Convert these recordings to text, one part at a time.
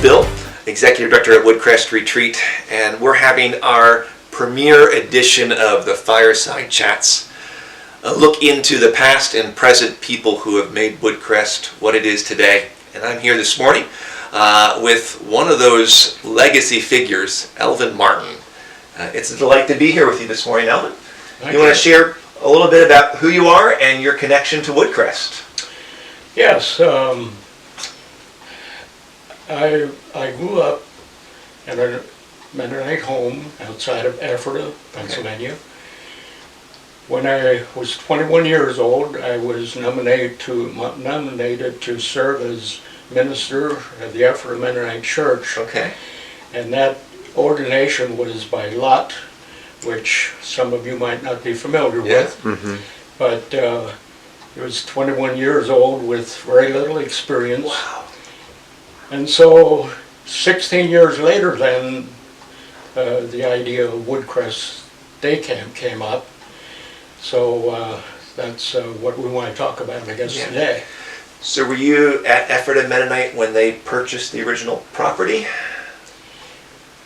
Bill, Executive Director at Woodcrest Retreat, and we're having our premiere edition of the Fireside Chats. A look into the past and present people who have made Woodcrest what it is today. And I'm here this morning with one of those legacy figures, Elvin Martin. It's a delight to be here with you this morning, Elvin. You want to share a little bit about who you are and your connection to Woodcrest? Yes, I grew up in a Mennonite home outside of Ephrata, Pennsylvania. Okay. When I was 21 years old, I was nominated to serve as minister at the Ephrata Mennonite Church. Okay. And that ordination was by lot, which some of you might not be familiar with. Mm-hmm. But I was 21 years old with very little experience. Wow. And so 16 years later then, the idea of Woodcrest Day Camp came up. So that's what we want to talk about, I guess, today. So were you at Ephrata Mennonite when they purchased the original property?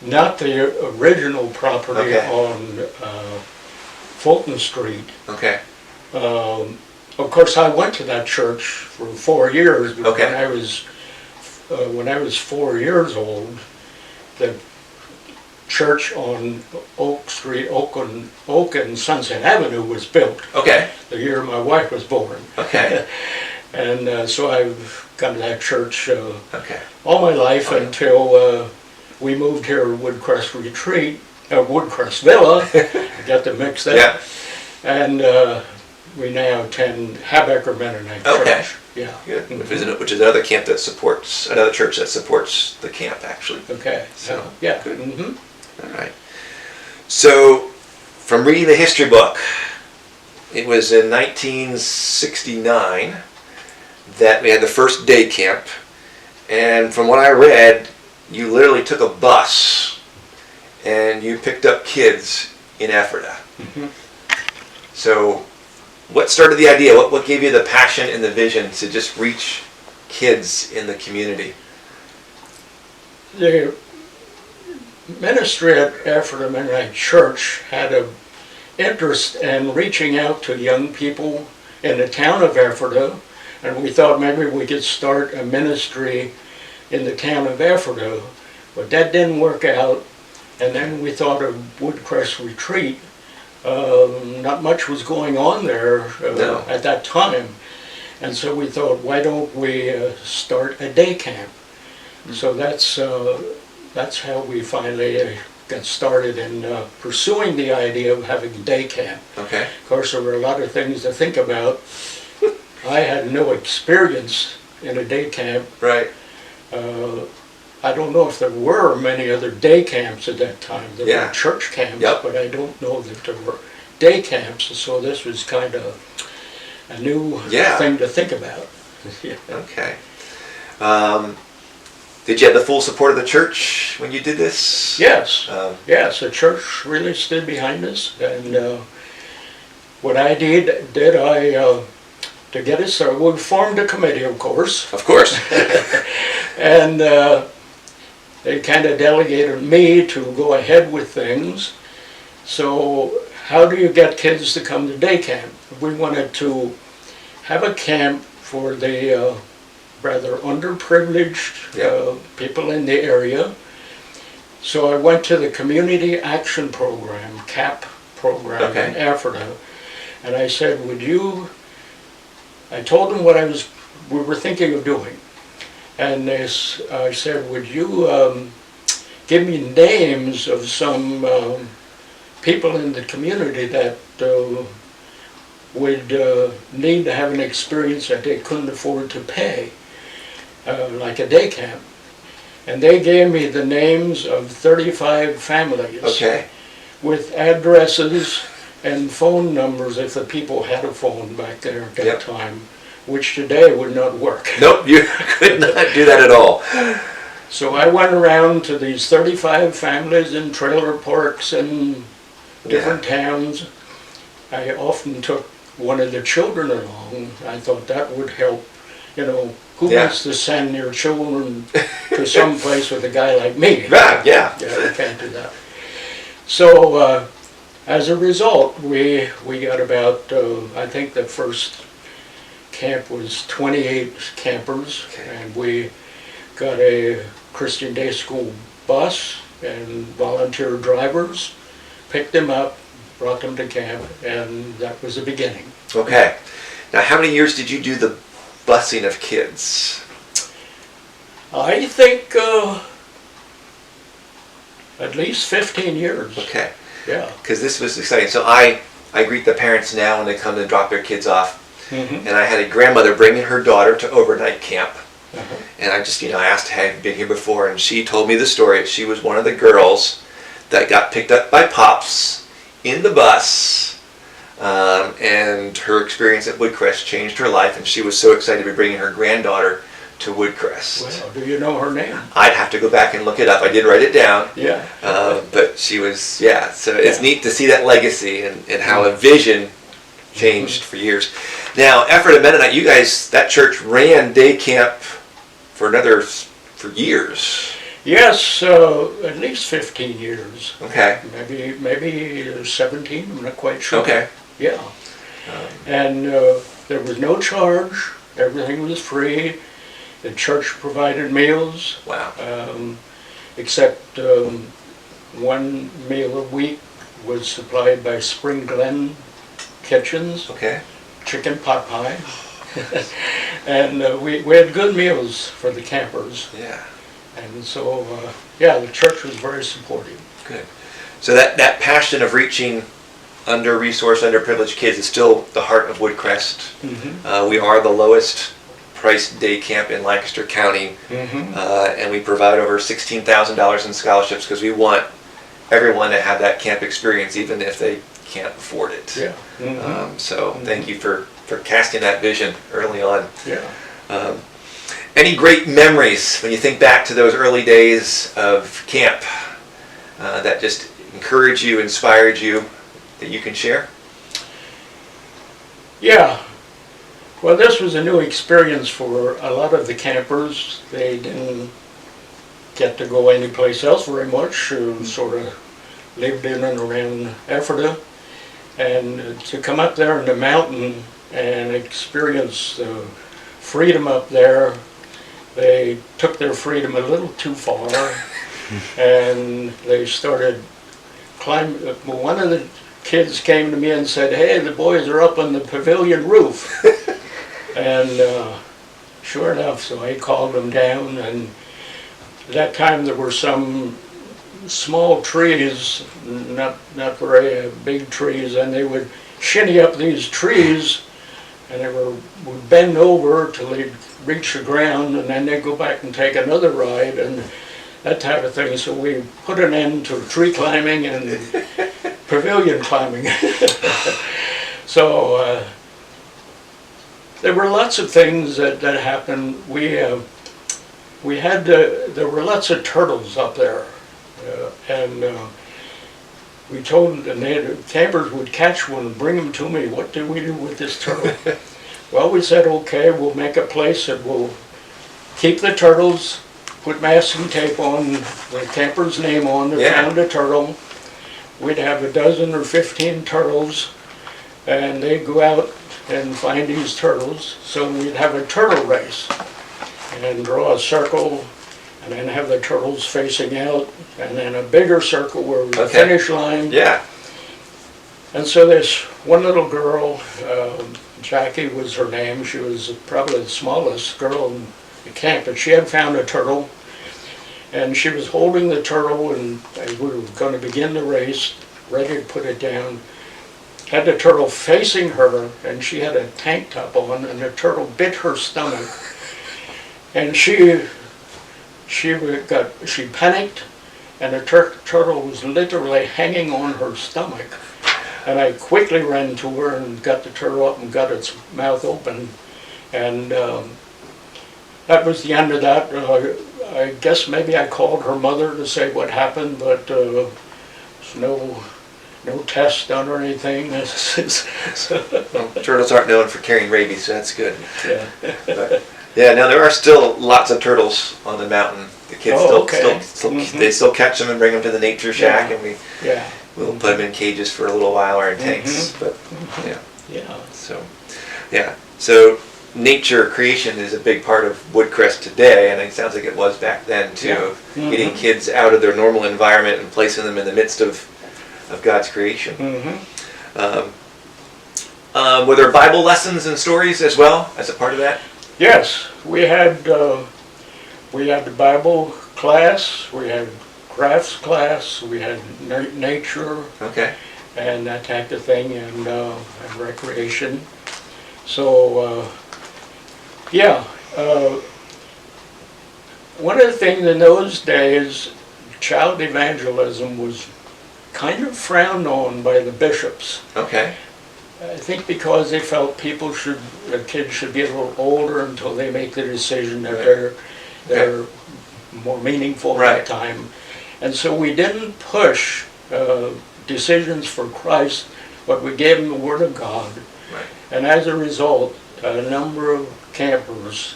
Not the original property on Fulton Street. Okay. Of course, I went to that church for 4 years. But when I was 4 years old, the church on Oak Street, Oak and Sunset Avenue was built. Okay. The year my wife was born. Okay. And so I've gone to that church all my life until we moved here to Woodcrest Retreat, Woodcrest Villa. I got them mixed up. Yeah. And we now attend Habecker Mennonite Church. Yeah. Good. Which is another camp that supports, another church that supports the camp, actually. Okay. So, yeah. Good. Mm-hmm. All right. So, from reading the history book, it was in 1969 that we had the first day camp. And from what I read, you literally took a bus and you picked up kids in Ephrata. Mm-hmm. So, what started the idea? What gave you the passion and the vision to just reach kids in the community? The ministry at Ephrata Mennonite Church had an interest in reaching out to young people in the town of Ephrata, and we thought maybe we could start a ministry in the town of Ephrata, but that didn't work out. And then we thought of Woodcrest Retreat. Not much was going on there at that time, and so we thought, why don't we start a day camp? Mm-hmm. So that's how we finally got started in pursuing the idea of having a day camp. Okay. Of course, there were a lot of things to think about. I had no experience in a day camp. Right. I don't know if there were many other day camps at that time. There were church camps, but I don't know that there were day camps, so this was kind of a new thing to think about. Okay. Did you have the full support of the church when you did this? Yes. Yes, the church really stood behind us, and what I did to get us started, we formed a committee, of course. Of course. And they kind of delegated me to go ahead with things. So how do you get kids to come to day camp? We wanted to have a camp for the rather underprivileged people in the area. So I went to the Community Action Program, CAP program in Ephrata, and I said, I told them what we were thinking of doing. And I said, would you give me names of some people in the community that would need to have an experience that they couldn't afford to pay, like a day camp. And they gave me the names of 35 families with addresses and phone numbers if the people had a phone back there at that time, which today would not work. Nope, you could not do that at all. So I went around to these 35 families in trailer parks and different towns. I often took one of the children along. I thought that would help, Who Yeah. wants to send your children to some place with a guy like me? Yeah, yeah. Yeah, you can't do that. So as a result, we got about, I think the first camp was 28 campers, Okay. and we got a Christian day school bus and volunteer drivers, picked them up, brought them to camp, and that was the beginning. Okay. Now, how many years did you do the busing of kids? I think at least 15 years. Okay. Yeah. Because this was exciting. So I greet the parents now when they come to drop their kids off. Mm-hmm. And I had a grandmother bringing her daughter to overnight camp. Uh-huh. And I just, I asked, have you been here before? And she told me the story. She was one of the girls that got picked up by Pops in the bus. And her experience at Woodcrest changed her life. And she was so excited to be bringing her granddaughter to Woodcrest. Well, do you know her name? I'd have to go back and look it up. I did write it down. Yeah. But she was, yeah. So it's neat to see that legacy and how a vision changed for years. Now, Ephrata Mennonite, you guys, that church ran day camp for years. Yes, at least 15 years. Okay. Maybe 17. I'm not quite sure. Okay. Yeah. And there was no charge. Everything was free. The church provided meals. Wow. Except one meal a week was supplied by Spring Glen Kitchens, Okay. chicken pot pie. And we had good meals for the campers. Yeah. And so, yeah, the church was very supportive. Good. So that passion of reaching under-resourced, underprivileged kids is still the heart of Woodcrest. Mm-hmm. We are the lowest priced day camp in Lancaster County. Mm-hmm. And we provide over $16,000 in scholarships because we want everyone to have that camp experience, even if they can't afford it. Yeah. Mm-hmm. So thank you for casting that vision early on. Yeah. Any great memories when you think back to those early days of camp that just encouraged you, inspired you, that you can share? Yeah. Well, this was a new experience for a lot of the campers. They didn't get to go anyplace else very much, sort of lived in and around Ephrata. And to come up there in the mountain and experience the freedom up there, they took their freedom a little too far, and they started climbing. One of the kids came to me and said, "Hey, the boys are up on the pavilion roof." And sure enough, so I called them down, and at that time there were some small trees, not very big trees, and they would shinny up these trees, and they would bend over till they'd reach the ground, and then they'd go back and take another ride, and that type of thing. So we put an end to tree climbing and pavilion climbing. So there were lots of things that happened. There were lots of turtles up there, and we told them, the campers would catch one and bring them to me. What do we do with this turtle? Well, we said, okay, we'll make a place that will keep the turtles, put masking tape on the camper's name on, they found a turtle. We'd have a dozen or 15 turtles, and they'd go out and find these turtles. So we'd have a turtle race and draw a circle, and then have the turtles facing out, and then a bigger circle where we the finish line. Yeah. And so this one little girl, Jackie was her name, she was probably the smallest girl in the camp, but she had found a turtle, and she was holding the turtle, and we were going to begin the race, ready to put it down. Had the turtle facing her, and she had a tank top on, and the turtle bit her stomach, and she panicked, and the turtle was literally hanging on her stomach. And I quickly ran to her and got the turtle up and got its mouth open, and that was the end of that. I guess maybe I called her mother to say what happened, but there's no test done or anything. Well, turtles aren't known for carrying rabies, so that's good. Yeah. Yeah, now there are still lots of turtles on the mountain. The kids they still catch them and bring them to the nature shack, and we'll put them in cages for a little while or in tanks. But so nature creation is a big part of Woodcrest today, and it sounds like it was back then too. Getting kids out of their normal environment and placing them in the midst of God's creation. Were there Bible lessons and stories as well as a part of that? Yes, we had the Bible class, we had crafts class, we had nature, and that type of thing, and recreation. So one of the things in those days, child evangelism was kind of frowned on by the bishops. Okay. I think because they felt the kids should be a little older until they make the decision that they're more meaningful at that time. And so we didn't push decisions for Christ, but we gave them the Word of God. Right. And as a result, a number of campers,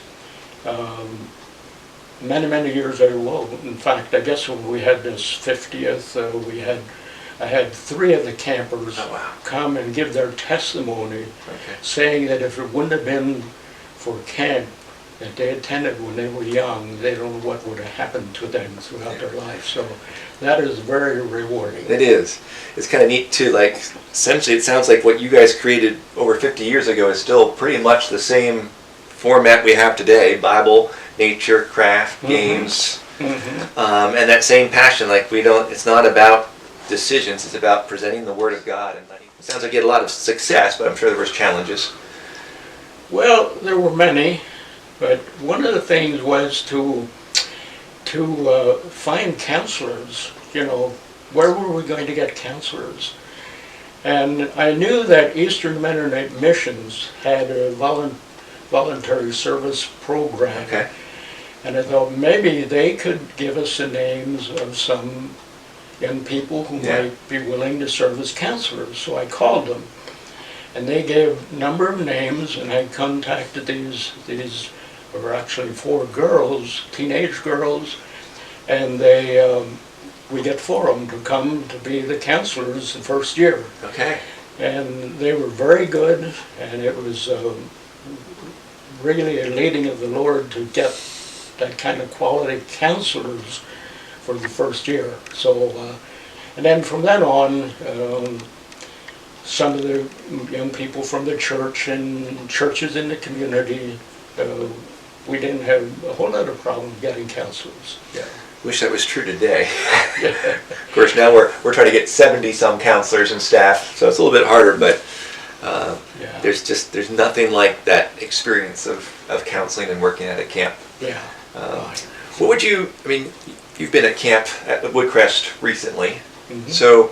many years ago, in fact, I guess when we had this 50th, I had 3 of the campers come and give their testimony, saying that if it wouldn't have been for camp that they attended when they were young, they don't know what would have happened to them throughout their life. So that is very rewarding. It is. It's kind of neat too. Like, essentially, it sounds like what you guys created over 50 years ago is still pretty much the same format we have today: Bible, nature, craft, games, and that same passion. Like, it's not about decisions, it's about presenting the Word of God. And it sounds like you had a lot of success, but I'm sure there was challenges. Well, there were many, but one of the things was to find counselors. Where were we going to get counselors? And I knew that Eastern Mennonite Missions had a voluntary service program. And I thought maybe they could give us the names of some young people who might be willing to serve as counselors. So I called them, and they gave a number of names, and I contacted these were actually 4 girls, teenage girls, and we get 4 of them to come to be the counselors the first year. And they were very good, and it was really a leading of the Lord to get that kind of quality counselors for the first year. So, and then from then on, some of the young people from the church and churches in the community, we didn't have a whole lot of problem getting counselors. Wish that was true today. Of course, now we're trying to get 70-some counselors and staff, so it's a little bit harder, but there's nothing like that experience of counseling and working at a camp. What would you've been at camp at Woodcrest recently, so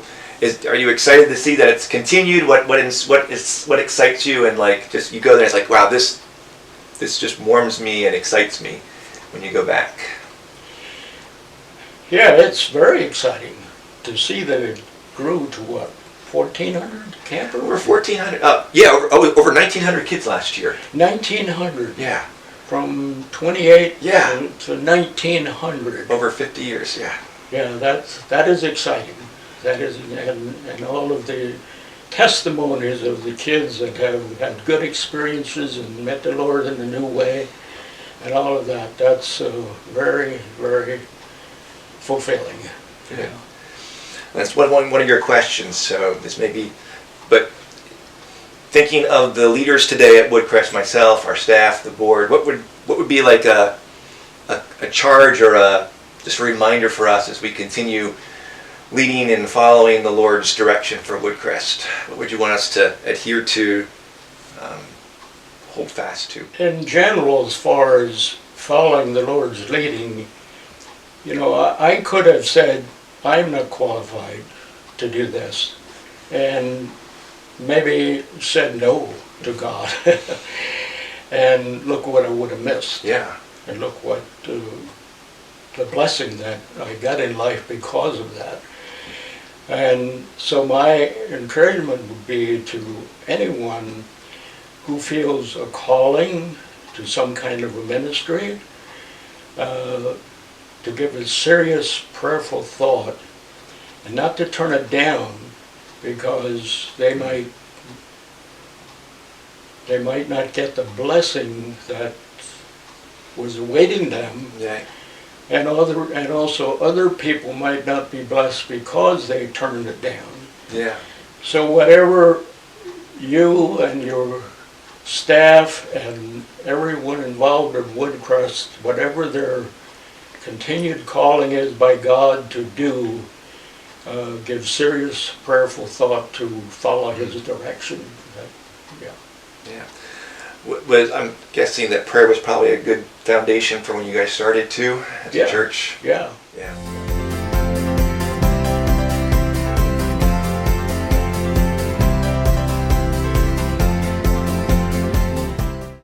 are you excited to see that it's continued? What excites you, and just you go there, it's like, wow, this just warms me and excites me when you go back. Yeah, it's very exciting to see that it grew to 1,400 campers? Over 1,400. Over 1,900 kids last year. 1,900. Yeah. From 28 to 1,900. Over 50 years. Yeah, that is exciting. That is, and all of the testimonies of the kids that have had good experiences and met the Lord in a new way, and all of that. That's very, very fulfilling. That's one of your questions. So this may be, but thinking of the leaders today at Woodcrest, myself, our staff, the board, what would be like a charge or just a reminder for us as we continue leading and following the Lord's direction for Woodcrest? What would you want us to adhere to, hold fast to? In general, as far as following the Lord's leading, I could have said, I'm not qualified to do this, and maybe said no to God. And look what I would have missed. And look what the blessing that I got in life because of that. And so my encouragement would be to anyone who feels a calling to some kind of a ministry, to give it serious prayerful thought, and not to turn it down because they might not get the blessing that was awaiting them. Yeah. And also other people might not be blessed because they turned it down. Yeah. So whatever you and your staff and everyone involved in Woodcrest, whatever their continued calling is by God to do, give serious prayerful thought to follow His direction. Yeah. Yeah. I'm guessing that prayer was probably a good foundation for when you guys started too, as a church. Yeah. Yeah.